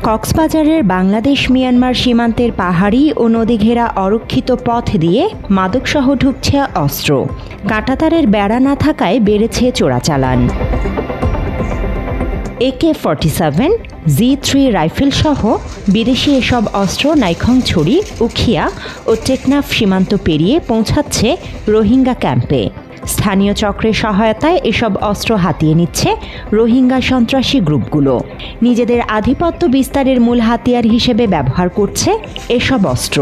কক্সবাজারের বাংলাদেশ মিয়ানমার সীমান্তের পাহাড়ি ও নদীঘেরা অরক্ষিত পথ দিয়ে মাদকসহ ঢুকছে অস্ত্র। কাঁটাতারের বেড়া না থাকায় বেড়েছে চোরাচালান। AK-47, G3 রাইফেল সহ বিদেশি এসব অস্ত্র নাইখংছড়ি, উখিয়া ও টেকনাফ সীমান্ত পেরিয়ে পৌঁছাচ্ছে রোহিঙ্গা ক্যাম্পে। স্থানীয় চক্রের সহায়তায় এসব অস্ত্র হাতিয়ে নিচ্ছে রোহিঙ্গা সন্ত্রাসী গ্রুপগুলো। নিজেদের আধিপত্য বিস্তারের মূল হাতিয়ার হিসেবে ব্যবহার করছে এসব অস্ত্র।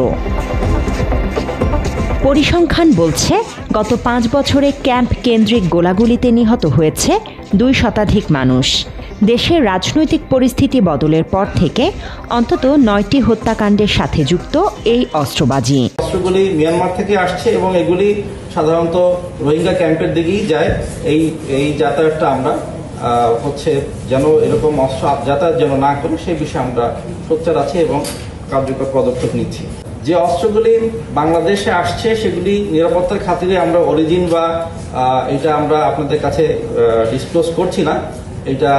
পরিসংখ্যান বলছে, গত 5 বছরে ক্যাম্প কেন্দ্রিক গোলাগুলিতে নিহত হয়েছে 2 শতাধিক মানুষ। দেশের রাজনৈতিক পরিস্থিতি বদলের পর থেকে অন্তত 9টি হত্যাকাণ্ডের সাথে যুক্ত এই অস্ত্রবাজি। অস্ত্রগুলি মিয়ানমার থেকে আসছে এবং এগুলি সাধারণত রোহিঙ্গা ক্যাম্পের দিকেই যায়। এই যাতায়াতটা আমরা যেন এরকম অস্ত্র যাতায়াত যেন না করে সেই বিষয়ে আমরা সোচ্চার আছি এবং কার্যকর পদক্ষেপ নিচ্ছি। যে অস্ত্রগুলি বাংলাদেশে আসছে সেগুলি নিরাপত্তার খাতিরে আমরা অরিজিন বা এটা আমরা আপনাদের কাছে ডিসক্লোজ করছি না। এটা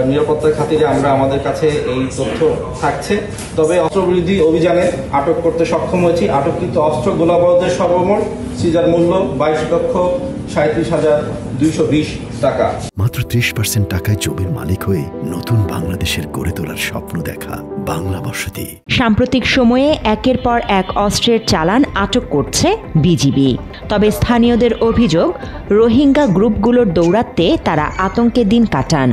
নিরাপত্তার খাতিরে আমরা আমাদের কাছে এই তথ্য থাকছে। তবে অস্ত্রবিরোধী অভিযানে আটক করতে সক্ষম হয়েছি। আটককৃত অস্ত্র গোলাবারুদের সর্বমোট সিজার মূল্য 22,37,220 টাকা। মাত্র 30% টাকায় জমির মালিক হয়ে নতুন বাংলাদেশের গড়ে তোলার স্বপ্ন দেখা বাংলা বসতি। সাম্প্রতিক সময়ে একের পর এক অস্ত্রের চালান আটক করছে বিজিবি। তবে স্থানীয়দের অভিযোগ, রোহিঙ্গা গ্রুপগুলোর দৌরাত্মে তারা আতঙ্কে দিন কাটান।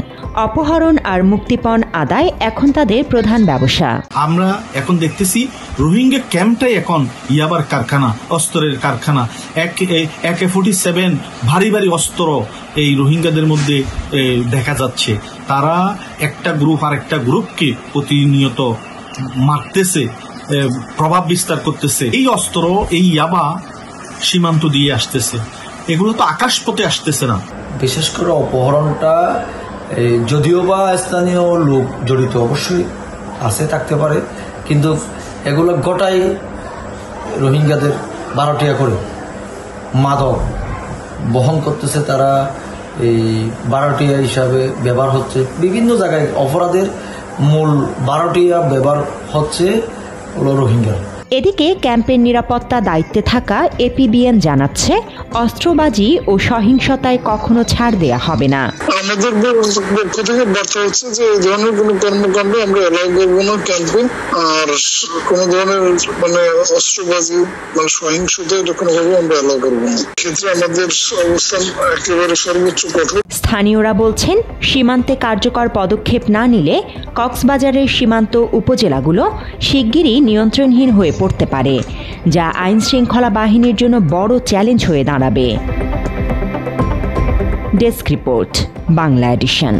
অপহরণ আর মুক্তিপণ আদায় এখন তাদের প্রধান ব্যবসা। আমরা এখন দেখতেছি রোহিঙ্গা ক্যাম্পটাই এখন ইয়াবার কারখানা, অস্ত্রের কারখানা। AK-47 ভারী ভারী অস্ত্র এই রোহিঙ্গাদের মধ্যে দেখা যাচ্ছে। তারা একটা গ্রুপ আর একটা গ্রুপকে প্রতিনিয়ত মারতেছে, প্রভাব বিস্তার করতেছে। এই অস্ত্র, এই ইয়াবা সীমান্ত দিয়ে আসতেছে। এগুলো তো আকাশপথে আসতেছে না। বিশেষ করে অপহরণটা যদিও বা স্থানীয় লোক জড়িত অবশ্যই আছে, থাকতে পারে, কিন্তু এগুলো গোটাই রোহিঙ্গাদের 12 টাকা করে মাদক বহন করতেছে। তারা এই 12 টাকা হিসাবে ব্যবহার হচ্ছে বিভিন্ন জায়গায়। অপরাধের মূল 12 টাকা ব্যবহার হচ্ছে রোহিঙ্গা। এদিকে ক্যাম্পের নিরাপত্তা দায়িত্বে থাকা এপিবিএন জানাচ্ছে, অস্ত্রবাজি ও সহিংসতায় কখনো ছাড় দেয়া হবে না। আমাদের পক্ষ থেকে বার্তা হচ্ছে যে এই ধরনের কোনো কর্মকাণ্ড আমরা এলাও করবো না ক্যাম্পে। আর কোনো ধরনের অস্ত্রবাজি সহিংসতা এটা কোনোভাবে আমরা এলাও করবো না। ক্ষেত্রে আমাদের অবস্থান একেবারে সর্বোচ্চ কঠোর। স্থানীয়রা বলছেন, সীমান্তে কার্যকর পদক্ষেপ না নিলে কক্সবাজারের সীমান্ত উপজেলাগুলো শিগগিরই নিয়ন্ত্রণহীন হয়ে পড়তে পারে, যা আইন শৃঙ্খলা বাহিনীর জন্য বড় চ্যালেঞ্জ হয়ে দাঁড়াবে। Desk report, Bangla addition.